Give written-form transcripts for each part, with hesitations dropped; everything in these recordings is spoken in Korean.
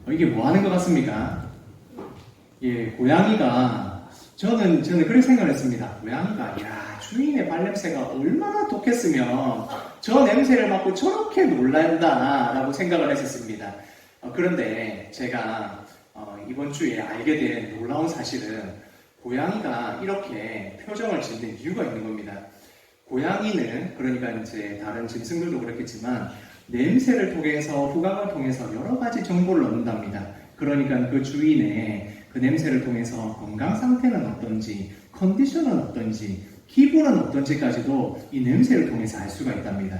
이게 뭐 하는 것 같습니까? 예, 고양이가 저는 그렇게 생각을 했습니다. 고양이가 주인의 발냄새가 얼마나 독했으면 저 냄새를 맡고 저렇게 놀란다라고 생각을 했었습니다. 그런데 제가 이번 주에 알게 된 놀라운 사실은 고양이가 이렇게 표정을 짓는 이유가 있는 겁니다. 고양이는 그러니까 이제 다른 짐승들도 그렇겠지만 냄새를 통해서 후각을 통해서 여러 가지 정보를 얻는답니다. 그러니까 그 주인의 그 냄새를 통해서 건강 상태는 어떤지, 컨디션은 어떤지, 기분은 어떤지까지도 이 냄새를 통해서 알 수가 있답니다.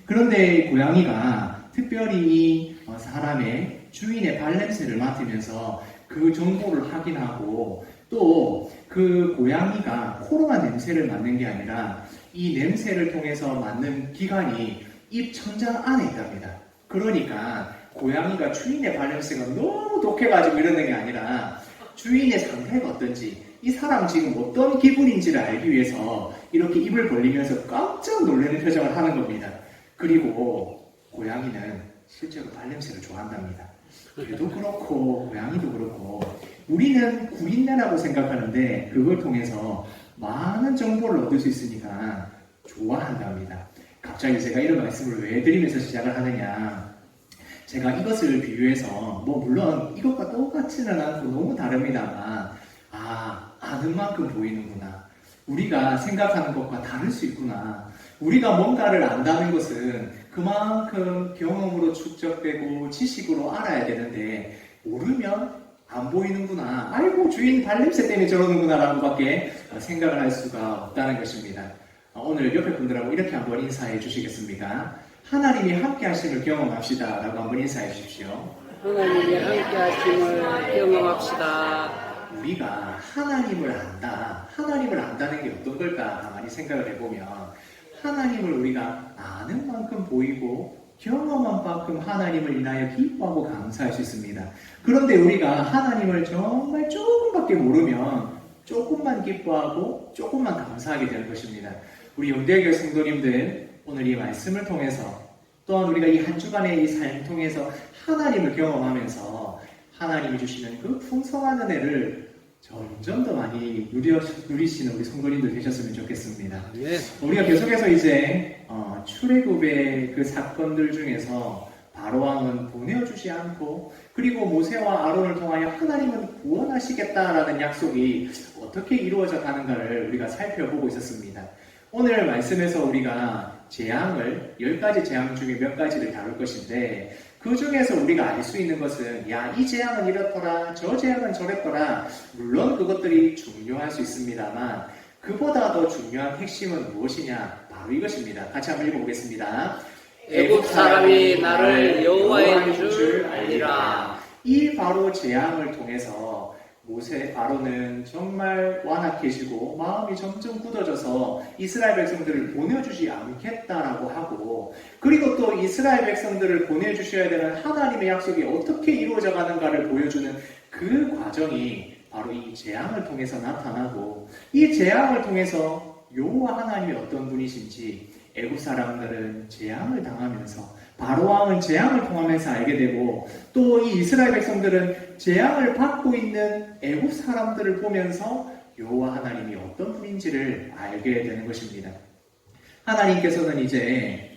그런데 고양이가 특별히 이 사람의 주인의 발냄새를 맡으면서 그 정보를 확인하고 또 그 고양이가 코로나 냄새를 맡는 게 아니라 이 냄새를 통해서 맡는 기관이 입 천장 안에 있답니다. 그러니까 고양이가 주인의 발냄새가 너무 독해가지고 이러는 게 아니라 주인의 상태가 어떤지 이 사람 지금 어떤 기분인지를 알기 위해서 이렇게 입을 벌리면서 깜짝 놀라는 표정을 하는 겁니다. 그리고 고양이는 실제로 발냄새를 좋아한답니다. 개도 그렇고 고양이도 그렇고 우리는 구린내라고 생각하는데 그걸 통해서 많은 정보를 얻을 수 있으니까 좋아한답니다. 갑자기 제가 이런 말씀을 왜 드리면서 시작을 하느냐, 제가 이것을 비유해서 물론 이것과 똑같지는 않고 너무 다릅니다만 아는 만큼 보이는구나, 우리가 생각하는 것과 다를 수 있구나, 우리가 뭔가를 안다는 것은 그만큼 경험으로 축적되고 지식으로 알아야 되는데 모르면 안 보이는구나, 아이고 주인 발냄새 때문에 저러는구나 라고 밖에 생각을 할 수가 없다는 것입니다. 오늘 옆에 분들하고 이렇게 한번 인사해 주시겠습니까? 하나님이 함께 하심을 경험합시다 라고 한번 인사해 주십시오. 하나님이 함께 하심을 경험합시다. 우리가 하나님을 안다, 하나님을 안다는 게 어떤 걸까 가만히 생각을 해보면 하나님을 우리가 아는 만큼 보이고 경험한 만큼 하나님을 인하여 기뻐하고 감사할 수 있습니다. 그런데 우리가 하나님을 정말 조금밖에 모르면 조금만 기뻐하고 조금만 감사하게 되는 것입니다. 우리 영대교회 성도님들 오늘 이 말씀을 통해서 또한 우리가 이 한 주간의 이 삶 통해서 하나님을 경험하면서 하나님이 주시는 그 풍성한 은혜를 점점 더 많이 누리시는 우리 성도님들 되셨으면 좋겠습니다. 네. 우리가 계속해서 이제 출애굽의 그 사건들 중에서 바로왕은 보내주지 않고 그리고 모세와 아론을 통하여 하나님은 구원하시겠다라는 약속이 어떻게 이루어져 가는가를 우리가 살펴보고 있었습니다. 오늘 말씀에서 우리가 재앙을 10가지 재앙 중에 몇 가지를 다룰 것인데 그 중에서 우리가 알 수 있는 것은 이 재앙은 이렇더라, 저 재앙은 저랬더라, 물론 그것들이 중요할 수 있습니다만 그보다 더 중요한 핵심은 무엇이냐, 바로 이것입니다. 같이 한번 읽어보겠습니다. 애굽 사람이 나를 여호와인 줄 알리라. 이 바로 재앙을 통해서 바로는 정말 완악해지고 마음이 점점 굳어져서 이스라엘 백성들을 보내주지 않겠다라고 하고 그리고 또 이스라엘 백성들을 보내주셔야 되는 하나님의 약속이 어떻게 이루어져 가는가를 보여주는 그 과정이 바로 이 재앙을 통해서 나타나고 이 재앙을 통해서 여호와 하나님이 어떤 분이신지 애굽 사람들은 재앙을 당하면서 바로왕은 재앙을 통하면서 알게 되고 또 이 이스라엘 백성들은 재앙을 받고 있는 애굽 사람들을 보면서 여호와 하나님이 어떤 분인지를 알게 되는 것입니다. 하나님께서는 이제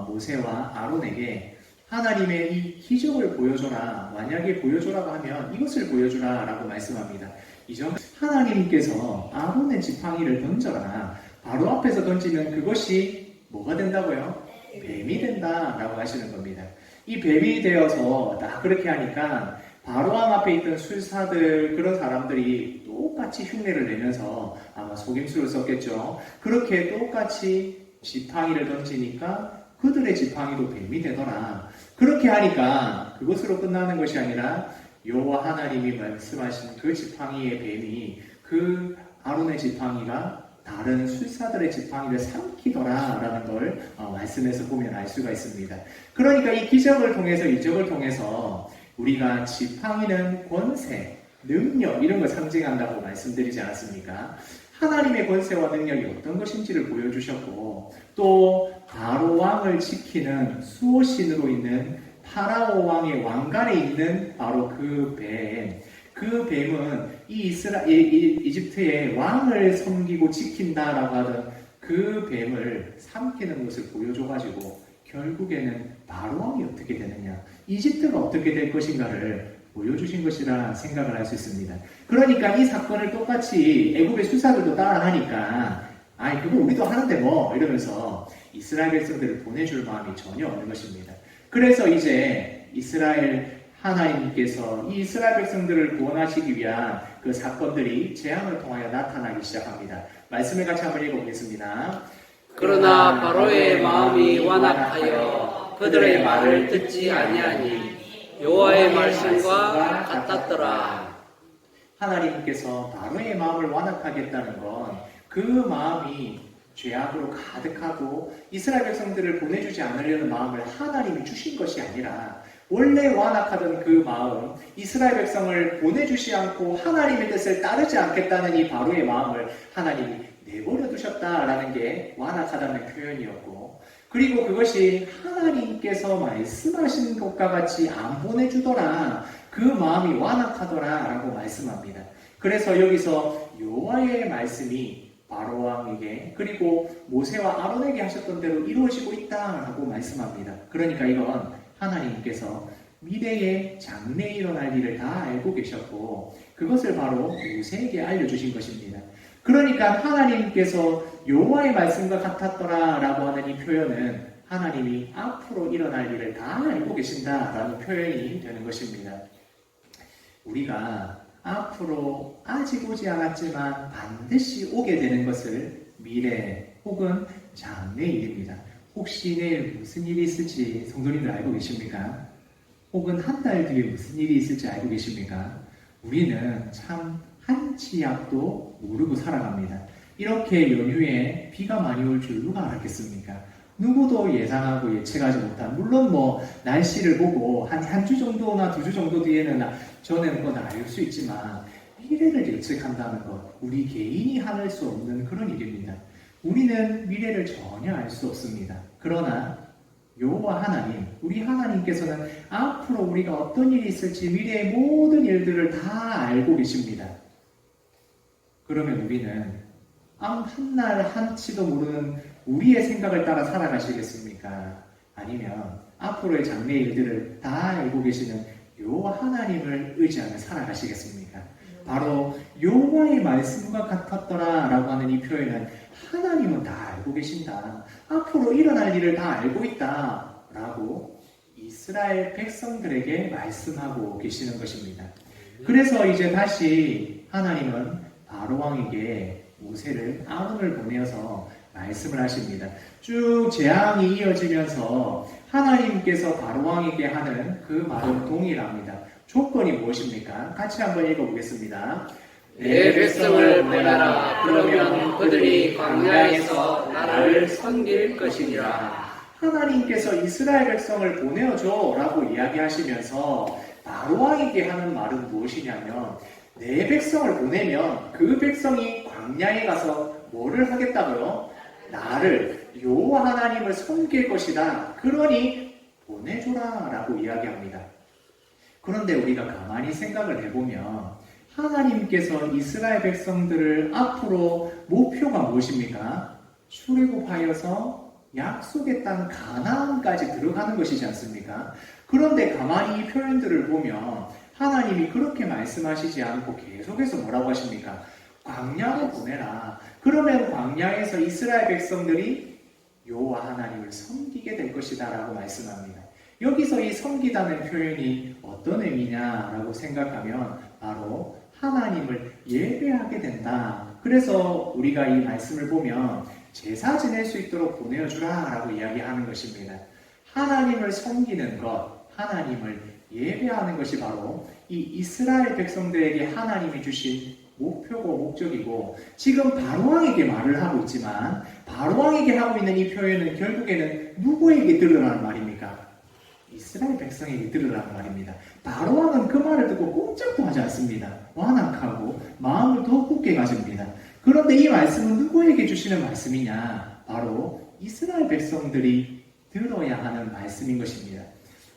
모세와 아론에게 하나님의 이 기적을 보여줘라, 만약에 보여줘라고 하면 이것을 보여주라 라고 말씀합니다. 이전 하나님께서 아론의 지팡이를 던져라, 바로 앞에서 던지면 그것이 뭐가 된다고요? 뱀이 된다라고 하시는 겁니다. 이 뱀이 되어서 딱 그렇게 하니까 바로왕 앞에 있던 술사들, 그런 사람들이 똑같이 흉내를 내면서 아마 속임수를 썼겠죠. 그렇게 똑같이 지팡이를 던지니까 그들의 지팡이도 뱀이 되더라. 그렇게 하니까 그것으로 끝나는 것이 아니라 여호와 하나님이 말씀하신 그 지팡이의 뱀이 그 아론의 지팡이가 다른 술사들의 지팡이를 삼키더라라는 걸 말씀에서 보면 알 수가 있습니다. 그러니까 이 기적을 통해서, 이적을 통해서 우리가 지팡이는 권세, 능력 이런 걸 상징한다고 말씀드리지 않았습니까? 하나님의 권세와 능력이 어떤 것인지를 보여주셨고 또 바로 왕을 지키는 수호신으로 있는 파라오 왕의 왕관에 있는 바로 그 뱀은 이집트의 왕을 섬기고 지킨다라고 하던 그 뱀을 삼키는 것을 보여줘가지고 결국에는 바로 왕이 어떻게 되느냐, 이집트가 어떻게 될 것인가를 보여주신 것이라 생각을 할 수 있습니다. 그러니까 이 사건을 똑같이 애굽의 수사들도 따라하니까 아이 그거 우리도 하는데 뭐 이러면서 이스라엘 백성들을 보내줄 마음이 전혀 없는 것입니다. 그래서 이제 이스라엘 하나님께서 이 이스라엘 백성들을 구원하시기 위한 그 사건들이 재앙을 통하여 나타나기 시작합니다. 말씀을 같이 한번 읽어보겠습니다. 그러나 바로의 마음이 완악하여 그들의 말을 듣지 아니하니 여호와의 말씀과 같았더라. 하나님께서 바로의 마음을 완악하겠다는 건 그 마음이 죄악으로 가득하고 이스라엘 백성들을 보내주지 않으려는 마음을 하나님이 주신 것이 아니라 원래 완악하던 그 마음, 이스라엘 백성을 보내주지 않고 하나님의 뜻을 따르지 않겠다는 이 바로의 마음을 하나님이 내버려 두셨다라는 게 완악하다는 표현이었고, 그리고 그것이 하나님께서 말씀하신 것과 같이 안 보내주더라, 그 마음이 완악하더라 라고 말씀합니다. 그래서 여기서 여호와의 말씀이 바로 왕에게 그리고 모세와 아론에게 하셨던 대로 이루어지고 있다라고 말씀합니다. 그러니까 이건 하나님께서 미래에 장래에 일어날 일을 다 알고 계셨고 그것을 바로 모세에게 알려주신 것입니다. 그러니까 하나님께서 여호와의 말씀과 같았더라 라고 하는 이 표현은 하나님이 앞으로 일어날 일을 다 알고 계신다라는 표현이 되는 것입니다. 우리가 앞으로 아직 오지 않았지만 반드시 오게 되는 것을 미래 혹은 장래 일입니다. 혹시 내일 무슨 일이 있을지 성도님들 알고 계십니까? 혹은 한 달 뒤에 무슨 일이 있을지 알고 계십니까? 우리는 참 한치 앞도 모르고 살아갑니다. 이렇게 연휴에 비가 많이 올 줄 누가 알았겠습니까? 누구도 예상하고 예측하지 못한, 물론 날씨를 보고 한 주 정도나 2주 정도 뒤에는 저는 알 수 있지만 미래를 예측한다는 것, 우리 개인이 할 수 없는 그런 일입니다. 우리는 미래를 전혀 알 수 없습니다. 그러나 여호와 하나님, 우리 하나님께서는 앞으로 우리가 어떤 일이 있을지 미래의 모든 일들을 다 알고 계십니다. 그러면 우리는 한날 한치도 모르는 우리의 생각을 따라 살아가시겠습니까? 아니면 앞으로의 장래 일들을 다 알고 계시는 여호와 하나님을 의지하며 살아가시겠습니까? 바로 여호와의 말씀과 같았더라 라고 하는 이 표현은 하나님은 다 알고 계신다, 앞으로 일어날 일을 다 알고 있다 라고 이스라엘 백성들에게 말씀하고 계시는 것입니다. 그래서 이제 다시 하나님은 바로 왕에게 모세를 아론을 보내어서 말씀을 하십니다. 쭉 재앙이 이어지면서 하나님께서 바로 왕에게 하는 그 말은 동일합니다. 조건이 무엇입니까? 같이 한번 읽어보겠습니다. 내 백성을 보내라. 그러면 그들이 광야에서 나를 섬길 것이니라. 하나님께서 이스라엘 백성을 보내어줘 라고 이야기하시면서 바로 왕에게 하는 말은 무엇이냐면, 내 백성을 보내면 그 백성이 광야에 가서 뭐를 하겠다고요? 나를, 여호와 하나님을 섬길 것이다. 그러니 보내줘라 라고 이야기합니다. 그런데 우리가 가만히 생각을 해보면 하나님께서 이스라엘 백성들을 앞으로 목표가 무엇입니까? 출애굽하여서 약속의 땅 가나안까지 들어가는 것이지 않습니까? 그런데 가만히 이 표현들을 보면 하나님이 그렇게 말씀하시지 않고 계속해서 뭐라고 하십니까? 광야로 보내라. 그러면 광야에서 이스라엘 백성들이 여호와 하나님을 섬기게 될 것이다 라고 말씀합니다. 여기서 이 섬기다는 표현이 어떤 의미냐라고 생각하면 바로 하나님을 예배하게 된다. 그래서 우리가 이 말씀을 보면 제사 지낼 수 있도록 보내어주라 라고 이야기하는 것입니다. 하나님을 섬기는 것, 하나님을 예배하는 것이 바로 이 이스라엘 백성들에게 하나님이 주신 목표고 목적이고, 지금 바로왕에게 말을 하고 있지만 바로왕에게 하고 있는 이 표현은 결국에는 누구에게 들으라는 말입니까? 이스라엘 백성에게 들으라는 말입니다. 바로왕은 그 말을 듣고 꼼짝도 하지 않습니다. 완악하고 마음을 더 굳게 가집니다. 그런데 이 말씀은 누구에게 주시는 말씀이냐? 바로 이스라엘 백성들이 들어야 하는 말씀인 것입니다.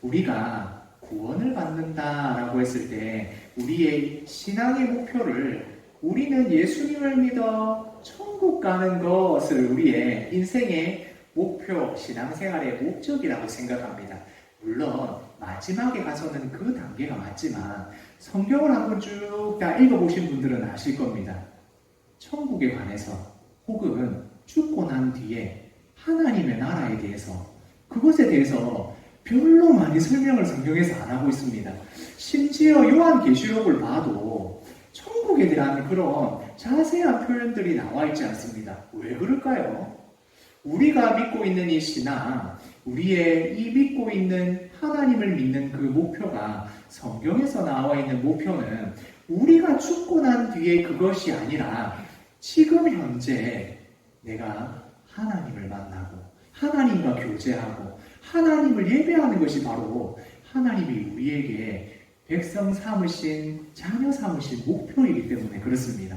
우리가 구원을 받는다라고 했을 때 우리의 신앙의 목표를 우리는 예수님을 믿어 천국 가는 것을 우리의 인생의 목표, 신앙생활의 목적이라고 생각합니다. 물론 마지막에 가서는 그 단계가 맞지만 성경을 한번 쭉 다 읽어보신 분들은 아실 겁니다. 천국에 관해서 혹은 죽고 난 뒤에 하나님의 나라에 대해서 그것에 대해서 별로 많이 설명을 성경에서 안 하고 있습니다. 심지어 요한계시록을 봐도 천국에 대한 그런 자세한 표현들이 나와 있지 않습니다. 왜 그럴까요? 우리가 믿고 있는 이 신앙, 우리의 이 믿고 있는 하나님을 믿는 그 목표가 성경에서 나와 있는 목표는 우리가 죽고 난 뒤에 그것이 아니라 지금 현재 내가 하나님을 만나고 하나님과 교제하고 하나님을 예배하는 것이 바로 하나님이 우리에게 백성 삼으신, 자녀 삼으신 목표이기 때문에 그렇습니다.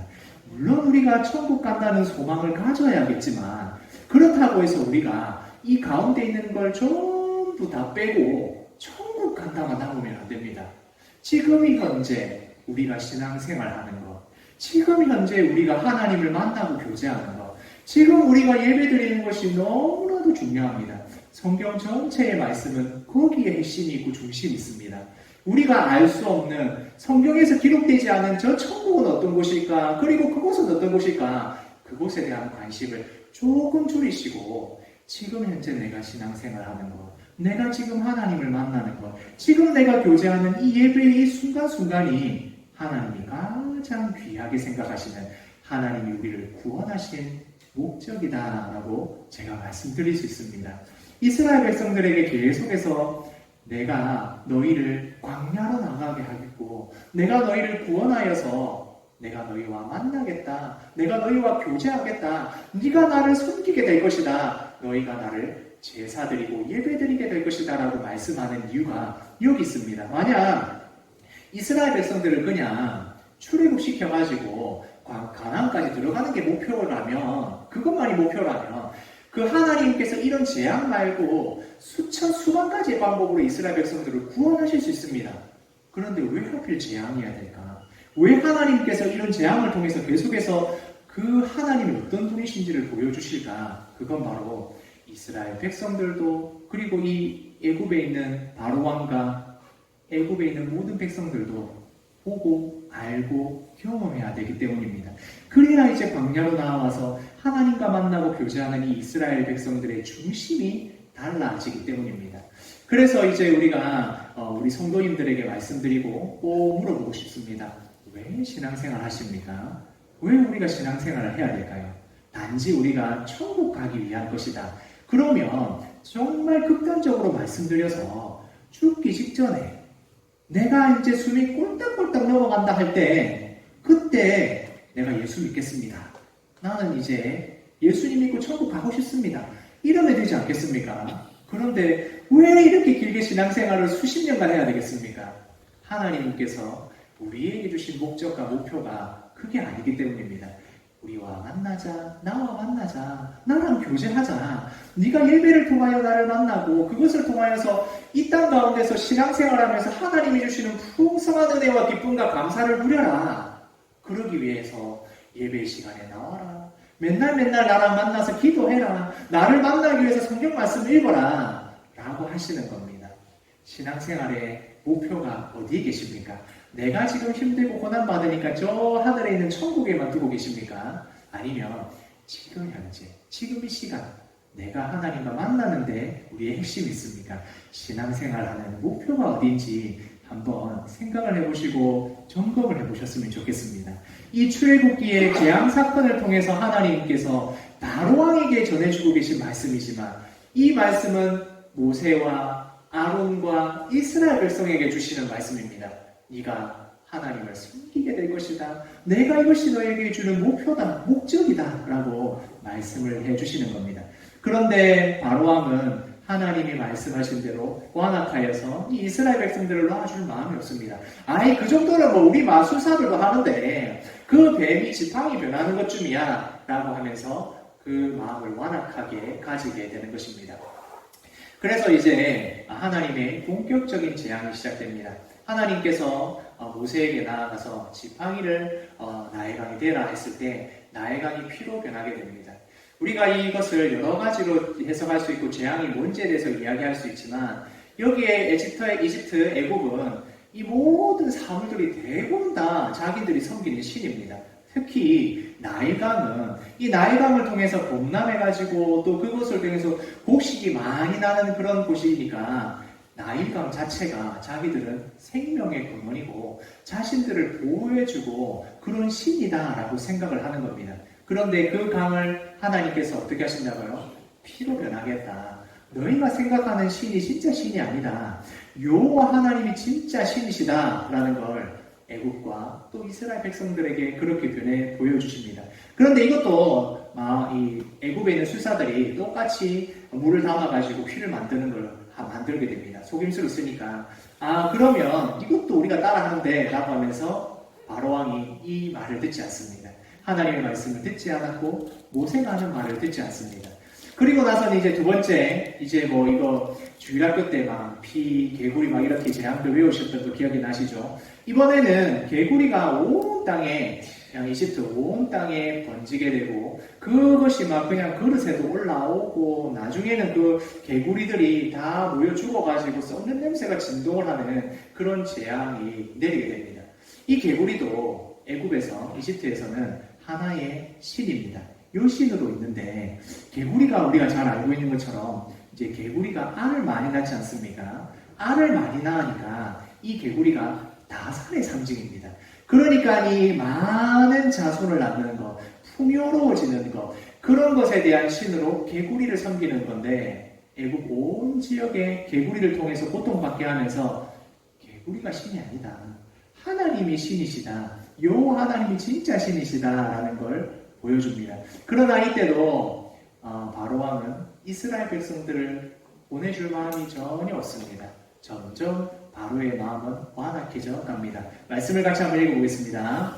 물론 우리가 천국 간다는 소망을 가져야겠지만 그렇다고 해서 우리가 이 가운데 있는 걸 전부 다 빼고 천국 간다만 나오면 안 됩니다. 지금 현재 우리가 신앙생활하는 것, 지금 현재 우리가 하나님을 만나고 교제하는 것, 지금 우리가 예배드리는 것이 너무나도 중요합니다. 성경 전체의 말씀은 거기에 핵심이 있고 중심이 있습니다. 우리가 알 수 없는 성경에서 기록되지 않은 저 천국은 어떤 곳일까? 그리고 그곳은 어떤 곳일까? 그곳에 대한 관심을 조금 줄이시고 지금 현재 내가 신앙생활하는 것, 내가 지금 하나님을 만나는 것, 지금 내가 교제하는 이 예배의 순간순간이 하나님이 가장 귀하게 생각하시는 하나님이 우리를 구원하신 목적이다라고 제가 말씀드릴 수 있습니다. 이스라엘 백성들에게 계속해서 내가 너희를 광야로 나가게 하겠고 내가 너희를 구원하여서 내가 너희와 만나겠다. 내가 너희와 교제하겠다. 네가 나를 섬기게 될 것이다. 너희가 나를 제사드리고 예배드리게 될 것이다 라고 말씀하는 이유가 여기 있습니다. 만약 이스라엘 백성들을 그냥 출애굽시켜가지고 가나안까지 들어가는 게 목표라면 그것만이 목표라면 그 하나님께서 이런 재앙 말고 수만 가지의 방법으로 이스라엘 백성들을 구원하실 수 있습니다. 그런데 왜 하필 재앙이어야 될까? 왜 하나님께서 이런 재앙을 통해서 계속해서 그 하나님이 어떤 분이신지를 보여주실까? 그건 바로 이스라엘 백성들도 그리고 이 애굽에 있는 바로 왕과 애굽에 있는 모든 백성들도 보고 알고 경험해야 되기 때문입니다. 그래야 이제 광야로 나와서 하나님과 만나고 교제하는 이 이스라엘 백성들의 중심이 달라지기 때문입니다. 그래서 이제 우리가 우리 성도님들에게 말씀드리고 꼭 물어보고 싶습니다. 왜 신앙생활 하십니까? 왜 우리가 신앙생활을 해야 될까요? 단지 우리가 천국 가기 위한 것이다. 그러면 정말 극단적으로 말씀드려서 죽기 직전에 내가 이제 숨이 꼴딱꼴딱 넘어간다 할 때 그때 내가 예수 믿겠습니다. 나는 이제 예수님 믿고 천국 가고 싶습니다. 이러면 되지 않겠습니까? 그런데 왜 이렇게 길게 신앙생활을 수십 년간 해야 되겠습니까? 하나님께서 우리에게 주신 목적과 목표가 그게 아니기 때문입니다. 우리와 만나자, 나와 만나자, 나랑 교제하자. 네가 예배를 통하여 나를 만나고 그것을 통하여서 이 땅 가운데서 신앙생활하면서 하나님이 주시는 풍성한 은혜와 기쁨과 감사를 누려라. 그러기 위해서 예배 시간에 나와라. 맨날 나랑 만나서 기도해라. 나를 만나기 위해서 성경 말씀 읽어라. 라고 하시는 겁니다. 신앙생활의 목표가 어디에 계십니까? 내가 지금 힘들고 고난받으니까 저 하늘에 있는 천국에만 두고 계십니까? 아니면 지금 현재, 지금 이 시간 내가 하나님과 만나는데 우리의 핵심이 있습니까? 신앙생활하는 목표가 어딘지 한번 생각을 해보시고 점검을 해보셨으면 좋겠습니다. 이 출애굽기의 재앙 사건을 통해서 하나님께서 바로왕에게 전해주고 계신 말씀이지만 이 말씀은 모세와 아론과 이스라엘 백성에게 주시는 말씀입니다. 네가 하나님을 섬기게 될 것이다. 내가 이것이 너에게 주는 목표다, 목적이다 라고 말씀을 해주시는 겁니다. 그런데 바로왕은 하나님이 말씀하신 대로 완악하여서 이 이스라엘 백성들을 놔줄 마음이 없습니다. 아이 그 정도는 뭐 우리 마술사들도 하는데 그 뱀이 지팡이 변하는 것쯤이야 라고 하면서 그 마음을 완악하게 가지게 되는 것입니다. 그래서 이제 하나님의 본격적인 재앙이 시작됩니다. 하나님께서 모세에게 나아가서 지팡이를 나의 강이 되라 했을 때 나의 강이 피로 변하게 됩니다. 우리가 이것을 여러 가지로 해석할 수 있고 재앙이 뭔지에 대해서 이야기할 수 있지만 여기에 이집트, 애굽은 이 모든 사물들이 대부분 다 자기들이 섬기는 신입니다. 특히 나일강은 이 나일강을 통해서 범람해가지고 또 그것을 통해서 곡식이 많이 나는 그런 곳이니까 나일강 자체가 자기들은 생명의 근원이고 자신들을 보호해주고 그런 신이다라고 생각을 하는 겁니다. 그런데 그 강을 하나님께서 어떻게 하신다고요? 피로 변하겠다. 너희가 생각하는 신이 진짜 신이 아니다. 여호와 하나님이 진짜 신이시다라는 걸 애국과 또 이스라엘 백성들에게 그렇게 보여주십니다. 그런데 이것도 이 애굽에 있는 술사들이 똑같이 물을 담아가지고 피를 만드는 걸 만들게 됩니다. 속임수를 쓰니까 그러면 이것도 우리가 따라하는데 라고 하면서 바로왕이 이 말을 듣지 않습니다. 하나님의 말씀을 듣지 않았고 모세가 하는 말을 듣지 않습니다. 그리고 나서는 이제 두 번째 이제 이거 주일학교 때 피, 개구리 이렇게 재앙들 외우셨던 거 기억이 나시죠? 이번에는 개구리가 온 땅에 이집트 온 땅에 번지게 되고 그것이 그냥 그릇에도 올라오고 나중에는 그 개구리들이 다 모여 죽어가지고 썩는 냄새가 진동을 하는 그런 재앙이 내리게 됩니다. 이 개구리도 애굽에서 이집트에서는 하나의 신입니다. 요 신으로 있는데 개구리가 우리가 잘 알고 있는 것처럼 이제 개구리가 알을 많이 낳지 않습니까? 알을 많이 낳으니까 이 개구리가 다산의 상징입니다. 그러니까 이 많은 자손을 낳는 것, 풍요로워지는 것, 그런 것에 대한 신으로 개구리를 섬기는 건데 애국 온 지역에 개구리를 통해서 고통받게 하면서 개구리가 신이 아니다. 하나님이 신이시다. 여호와 하나님이 진짜 신이시다라는 걸 보여줍니다. 그러나 이때도 바로왕은 이스라엘 백성들을 보내줄 마음이 전혀 없습니다. 점점 바로의 마음은 완악해져 갑니다. 말씀을 같이 한번 읽어보겠습니다.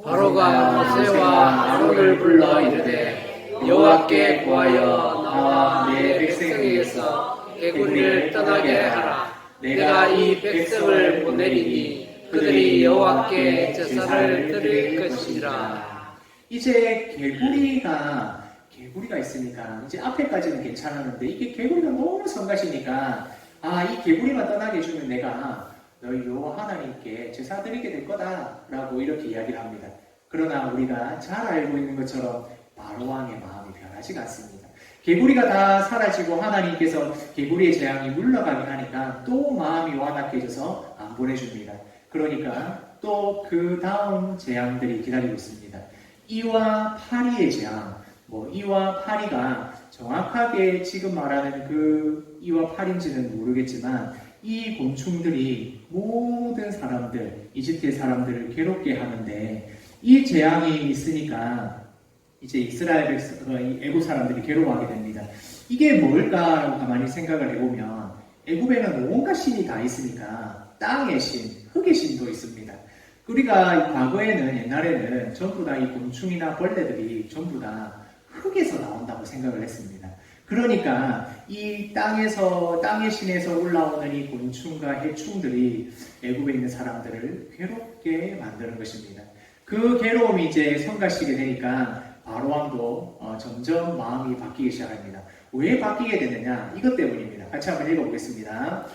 바로가 모세와 아론을 불러 이르되 여호와께 구하여 나와 내 백성에게서 개구리를 떠나게 하라. 내가 이 백성을 보내리니 그들이 여호와께 제사를 드릴 것이니라. 이제 개구리가 있으니까 이제 앞에까지는 괜찮았는데 이게 개구리가 너무 성가시니까 이 개구리만 떠나게 해주면 내가 너희 여호와 하나님께 제사 드리게 될 거다라고 이렇게 이야기를 합니다. 그러나 우리가 잘 알고 있는 것처럼 바로왕의 마음이 변하지가 않습니다. 개구리가 다 사라지고 하나님께서 개구리의 재앙이 물러가게 하니까 또 마음이 완악해져서 안 보내줍니다. 그러니까 또 그 다음 재앙들이 기다리고 있습니다. 이와 파리의 재앙, 이와 파리가 정확하게 지금 말하는 그 이와 파리인지는 모르겠지만 이 곤충들이 모든 사람들, 이집트의 사람들을 괴롭게 하는데 이 재앙이 있으니까 이제 이스라엘 백성, 애굽 사람들이 괴로워하게 됩니다. 이게 뭘까라고 가만히 생각을 해보면 애굽에는 온갖 신이 다 있으니까 땅의 신, 흙의 신도 있습니다. 우리가 과거에는 옛날에는 전부 다 이 곤충이나 벌레들이 전부 다 흙에서 나온다고 생각을 했습니다. 그러니까 이 땅의 신에서 올라오는 이 곤충과 해충들이 애굽에 있는 사람들을 괴롭게 만드는 것입니다. 그 괴로움이 이제 성가시게 되니까 바로왕도 점점 마음이 바뀌기 시작합니다. 왜 바뀌게 되느냐? 이것 때문입니다. 같이 한번 읽어보겠습니다.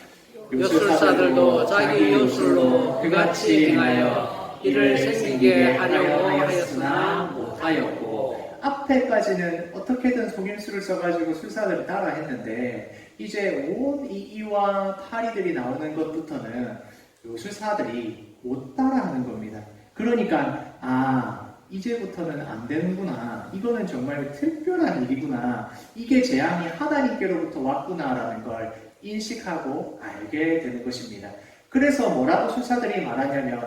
요술사들도 자기 요술로 그같이 행하여 이를 생기게 하려고 하였으나 못하였고 앞에까지는 어떻게든 속임수를 써가지고 술사들을 따라 했는데 이제 온 이와 파리들이 나오는 것부터는 요술사들이 못 따라하는 겁니다. 그러니까 이제부터는 안 되는구나. 이거는 정말 특별한 일이구나. 이게 재앙이 하나님께로부터 왔구나라는 걸 인식하고 알게 되는 것입니다. 그래서 뭐라고 술사들이 말하냐면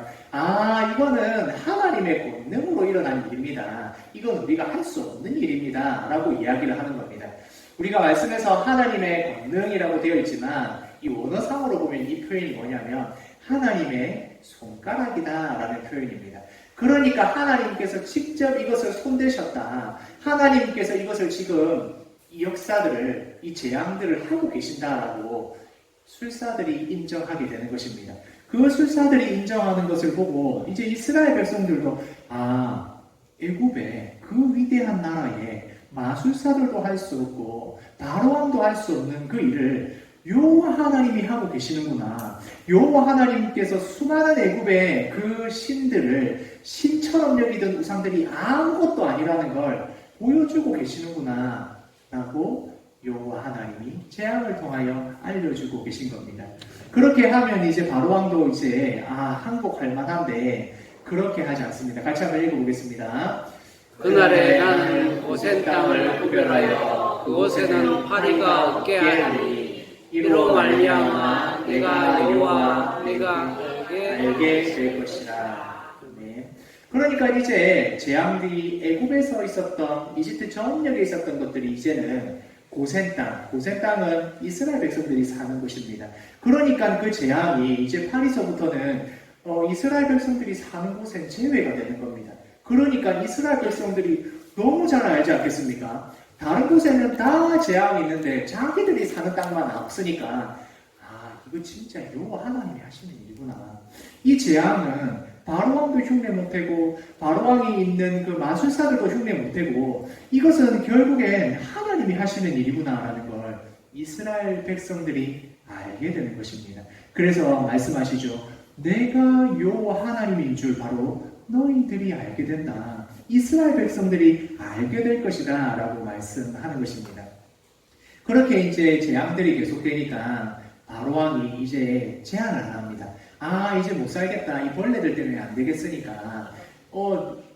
이거는 하나님의 권능으로 일어난 일입니다. 이건 우리가 할 수 없는 일입니다. 라고 이야기를 하는 겁니다. 우리가 말씀에서 하나님의 권능이라고 되어 있지만 이 원어상으로 보면 이 표현이 뭐냐면 하나님의 손가락이다 라는 표현입니다. 그러니까 하나님께서 직접 이것을 손대셨다. 하나님께서 이것을 지금 이 역사들을, 이 재앙들을 하고 계신다라고 술사들이 인정하게 되는 것입니다. 그 술사들이 인정하는 것을 보고 이제 이스라엘 백성들도 애굽의 그 위대한 나라에 마술사들도 할 수 없고 바로왕도 할 수 없는 그 일을 여호와 하나님이 하고 계시는구나. 여호와 하나님께서 수많은 애굽의 그 신들을 신처럼 여기던 우상들이 아무것도 아니라는 걸 보여주고 계시는구나 라고 여호와 하나님이 재앙을 통하여 알려주고 계신 겁니다. 그렇게 하면 이제 바로왕도 이제 항복할 만한데 그렇게 하지 않습니다. 같이 한번 읽어보겠습니다. 그날에 나는 고센 땅을 구별하여 그곳에는 파리가 없게 하리니 이로 말미암아 내가 여호와 내가 알게 될 것이라. 네. 그러니까 이제 재앙들이 애굽에서 있었던 이집트 전역에 있었던 것들이 이제는 고센 땅은 이스라엘 백성들이 사는 곳입니다. 그러니까 그 재앙이 이제 파리서부터는 이스라엘 백성들이 사는 곳엔 제외가 되는 겁니다. 그러니까 이스라엘 백성들이 너무 잘 알지 않겠습니까? 다른 곳에는 다 재앙이 있는데 자기들이 사는 땅만 없으니까 이거 진짜 여호와 하나님이 하시는 일이구나. 이 재앙은 바로왕도 흉내 못하고 바로왕이 있는 그 마술사들도 흉내 못하고 이것은 결국엔 하나님이 하시는 일이구나라는 걸 이스라엘 백성들이 알게 되는 것입니다. 그래서 말씀하시죠. 내가 여호와 하나님인 줄 바로 너희들이 알게 된다. 이스라엘 백성들이 알게 될 것이다 라고 말씀하는 것입니다. 그렇게 이제 재앙들이 계속되니까 바로왕이 이제 제안을 합니다. 이제 못 살겠다. 이 벌레들 때문에 안 되겠으니까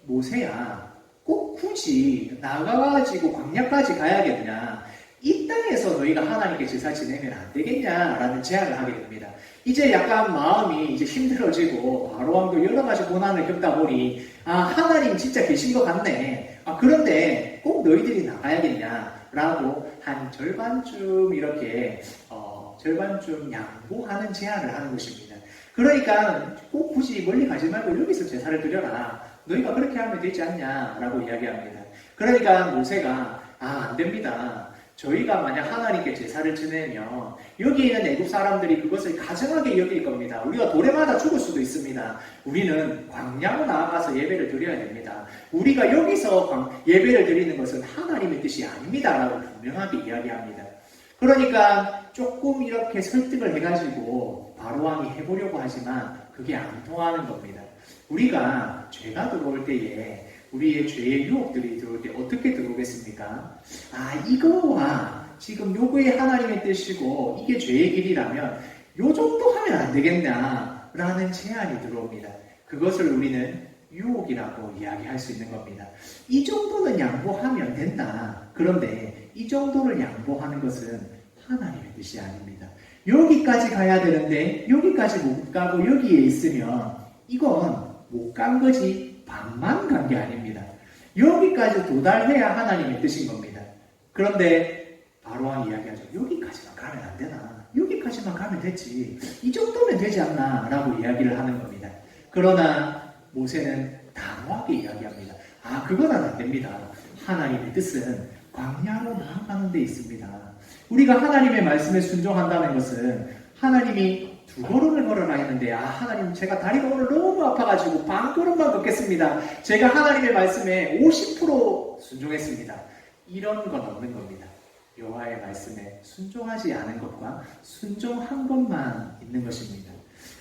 모세야 꼭 굳이 나가가지고 광야까지 가야겠냐. 이 땅에서 너희가 하나님께 제사 지내면 안 되겠냐라는 제안을 하게 됩니다. 이제 약간 마음이 이제 힘들어지고 바로왕도 여러 가지 고난을 겪다 보니 하나님 진짜 계신 것 같네. 그런데 꼭 너희들이 나가야겠냐라고 한 절반쯤 이렇게 절반쯤 양보하는 제안을 하는 것입니다. 그러니까 꼭 굳이 멀리 가지 말고 여기서 제사를 드려라. 너희가 그렇게 하면 되지 않냐라고 이야기합니다. 그러니까 모세가 안 됩니다. 저희가 만약 하나님께 제사를 지내면 여기 있는 애국 사람들이 그것을 가증하게 여길 겁니다. 우리가 돌에 맞아 죽을 수도 있습니다. 우리는 광야로 나아가서 예배를 드려야 됩니다. 우리가 여기서 예배를 드리는 것은 하나님의 뜻이 아닙니다. 라고 분명하게 이야기합니다. 그러니까 조금 이렇게 설득을 해가지고 바로왕이 해보려고 하지만 그게 안 통하는 겁니다. 우리가 죄가 들어올 때에 우리의 죄의 유혹들이 들어올 때 어떻게 들어오겠습니까? 이거와 지금 요거의 하나님의 뜻이고 이게 죄의 길이라면 요 정도 하면 안 되겠나 라는 제안이 들어옵니다. 그것을 우리는 유혹이라고 이야기할 수 있는 겁니다. 이 정도는 양보하면 된다. 그런데 이 정도를 양보하는 것은 하나님의 뜻이 아닙니다. 여기까지 가야 되는데 여기까지 못 가고 여기에 있으면 이건 못 간 거지 반만 간 게 아닙니다. 여기까지 도달해야 하나님의 뜻인 겁니다. 그런데 바로왕이 이야기하죠. 여기까지만 가면 안 되나? 여기까지만 가면 됐지. 이 정도면 되지 않나? 라고 이야기를 하는 겁니다. 그러나 모세는 단호하게 이야기합니다. 그건 안 됩니다. 하나님의 뜻은 광야로 나아가는 데 있습니다. 우리가 하나님의 말씀에 순종한다는 것은 하나님이 2걸음을 걸어라 했는데 하나님 제가 다리가 오늘 너무 아파가지고 반걸음만 걷겠습니다. 제가 하나님의 말씀에 50% 순종했습니다. 이런 건 없는 겁니다. 여호와의 말씀에 순종하지 않은 것과 순종한 것만 있는 것입니다.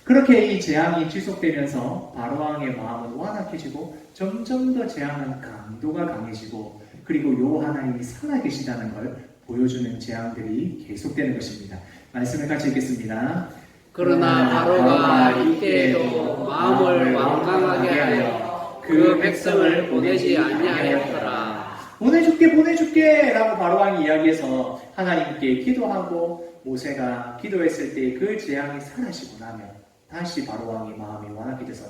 그렇게 이 재앙이 지속되면서 바로왕의 마음은 완악해지고 점점 더 재앙은 강도가 강해지고 그리고 여호와 하나님이 살아계시다는 걸 보여주는 재앙들이 계속되는 것입니다. 말씀을 같이 읽겠습니다. 그러나 바로가 이때에도 마음을 완강하게 하여 그 백성을 보내지 아니하였더라. 보내줄게 라고 바로왕이 이야기해서 하나님께 기도하고 모세가 기도했을 때 그 재앙이 사라지고 나면 다시 바로왕이 마음이 완악해져서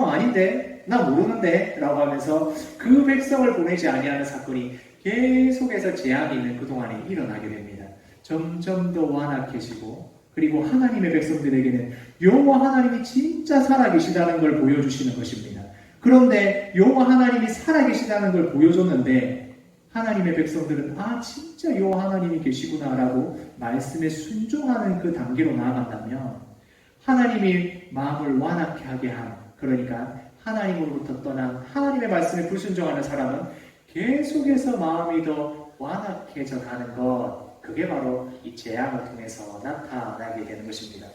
아닌데 나 모르는데 라고 하면서 그 백성을 보내지 아니하는 사건이 계속해서 재앙이 있는 그동안에 일어나게 됩니다. 점점 더 완악해지고 그리고 하나님의 백성들에게는 여호와 하나님이 진짜 살아계시다는 걸 보여주시는 것입니다. 그런데 여호와 하나님이 살아계시다는 걸 보여줬는데 하나님의 백성들은 진짜 요 하나님이 계시구나라고 말씀에 순종하는 그 단계로 나아간다면 하나님이 마음을 완악해 하게 한, 그러니까 하나님으로부터 떠난 하나님의 말씀에 불순종하는 사람은 계속해서 마음이 더 완악해져 가는 것, 그게 바로 이 재앙을 통해서 나타나게 되는 것입니다.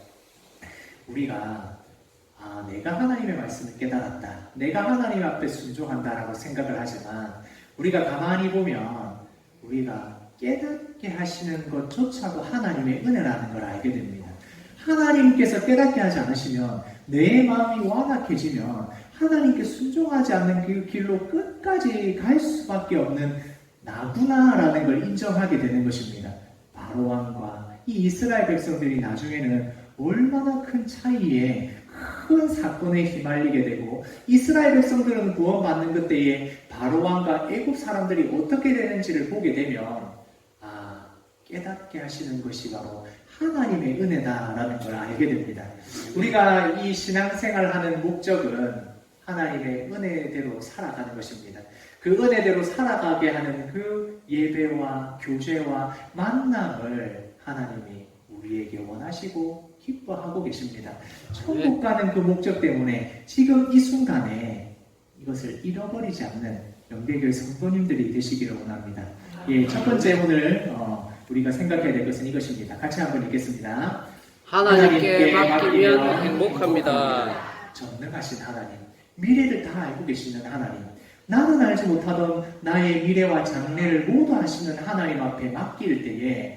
우리가 내가 하나님의 말씀을 깨달았다, 내가 하나님 앞에 순종한다라고 생각을 하지만 우리가 가만히 보면 우리가 깨닫게 하시는 것조차도 하나님의 은혜라는 걸 알게 됩니다. 하나님께서 깨닫게 하지 않으시면, 내 마음이 완악해지면 하나님께 순종하지 않는 그 길로 끝까지 갈 수밖에 없는 나구나라는 걸 인정하게 되는 것입니다. 바로왕과 이 이스라엘 백성들이 나중에는 얼마나 큰 차이에, 큰 사건에 휘말리게 되고, 이스라엘 백성들은 구원받는 그때에 바로왕과 애굽 사람들이 어떻게 되는지를 보게 되면 깨닫게 하시는 것이 바로 하나님의 은혜다라는 걸 알게 됩니다. 우리가 이 신앙생활을 하는 목적은 하나님의 은혜대로 살아가는 것입니다. 그 은혜대로 살아가게 하는 그 예배와 교제와 만남을 하나님이 우리에게 원하시고 기뻐하고 계십니다. 천국 가는 그 목적 때문에 지금 이 순간에 이것을 잃어버리지 않는 영대교회 성도님들이 되시기를 원합니다. 첫 번째 오늘 우리가 생각해야 될 것은 이것입니다. 같이 한번 읽겠습니다. 하나님께 맡기면 행복합니다. 전능하신 하나님, 미래를 다 알고 계시는 하나님, 나는 알지 못하던 나의 미래와 장래를 모두 아시는 하나님 앞에 맡길 때에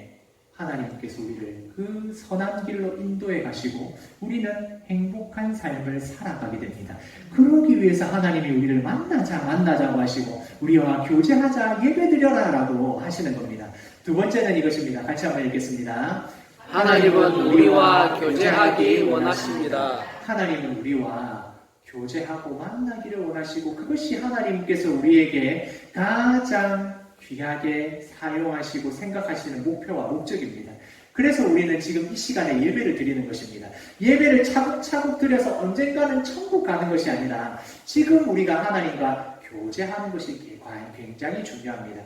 하나님께서 우리를 그 선한 길로 인도해 가시고 우리는 행복한 삶을 살아가게 됩니다. 그러기 위해서 하나님이 우리를 만나자고 하시고 우리와 교제하자, 예배드려라 라고 하시는 겁니다. 두 번째는 이것입니다. 같이 한번 읽겠습니다. 하나님은 우리와 교제하기 원하십니다. 하나님은 우리와 교제하고 만나기를 원하시고, 그것이 하나님께서 우리에게 가장 귀하게 사용하시고 생각하시는 목표와 목적입니다. 그래서 우리는 지금 이 시간에 예배를 드리는 것입니다. 예배를 차곡차곡 드려서 언젠가는 천국 가는 것이 아니라 지금 우리가 하나님과 교제하는 것이 굉장히 중요합니다.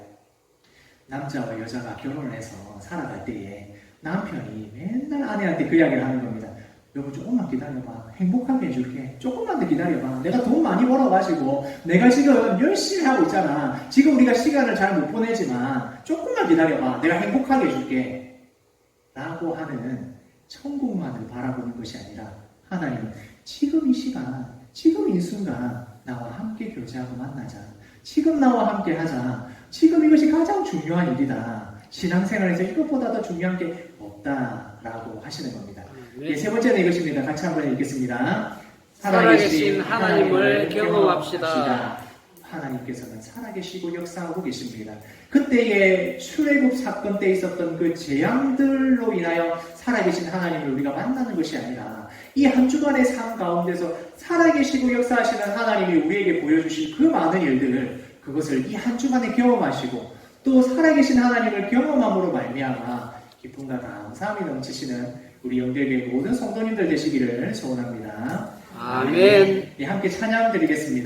남자와 여자가 결혼을 해서 살아갈 때에 남편이 맨날 아내한테 그 이야기를 하는 겁니다. 여보, 조금만 기다려봐. 행복하게 해줄게. 조금만 더 기다려봐. 내가 돈 많이 벌어가지고 내가 지금 열심히 하고 있잖아. 지금 우리가 시간을 잘 못 보내지만 조금만 기다려봐. 내가 행복하게 해줄게. 라고 하는 천국만을 바라보는 것이 아니라 하나님은 지금 이 시간, 지금 이 순간 나와 함께 교제하고 만나자. 지금 나와 함께 하자. 지금 이것이 가장 중요한 일이다. 신앙생활에서 이것보다 더 중요한 게 없다라고 하시는 겁니다. 세 번째는 이것입니다. 같이 한번 읽겠습니다. 살아계신 하나님을 경험합시다. 하나님께서는 살아계시고 역사하고 계십니다. 그때의 출애굽 사건 때 있었던 그 재앙들로 인하여 살아계신 하나님을 우리가 만나는 것이 아니라 이 한 주간의 삶 가운데서 살아계시고 역사하시는 하나님이 우리에게 보여주신 그 많은 일들, 그것을 이 한 주간에 경험하시고 또 살아계신 하나님을 경험함으로 말미암아 기쁨과 감사함이 넘치시는 우리 영대교회 모든 성도님들 되시기를 소원합니다. 아멘. 함께 찬양 드리겠습니다.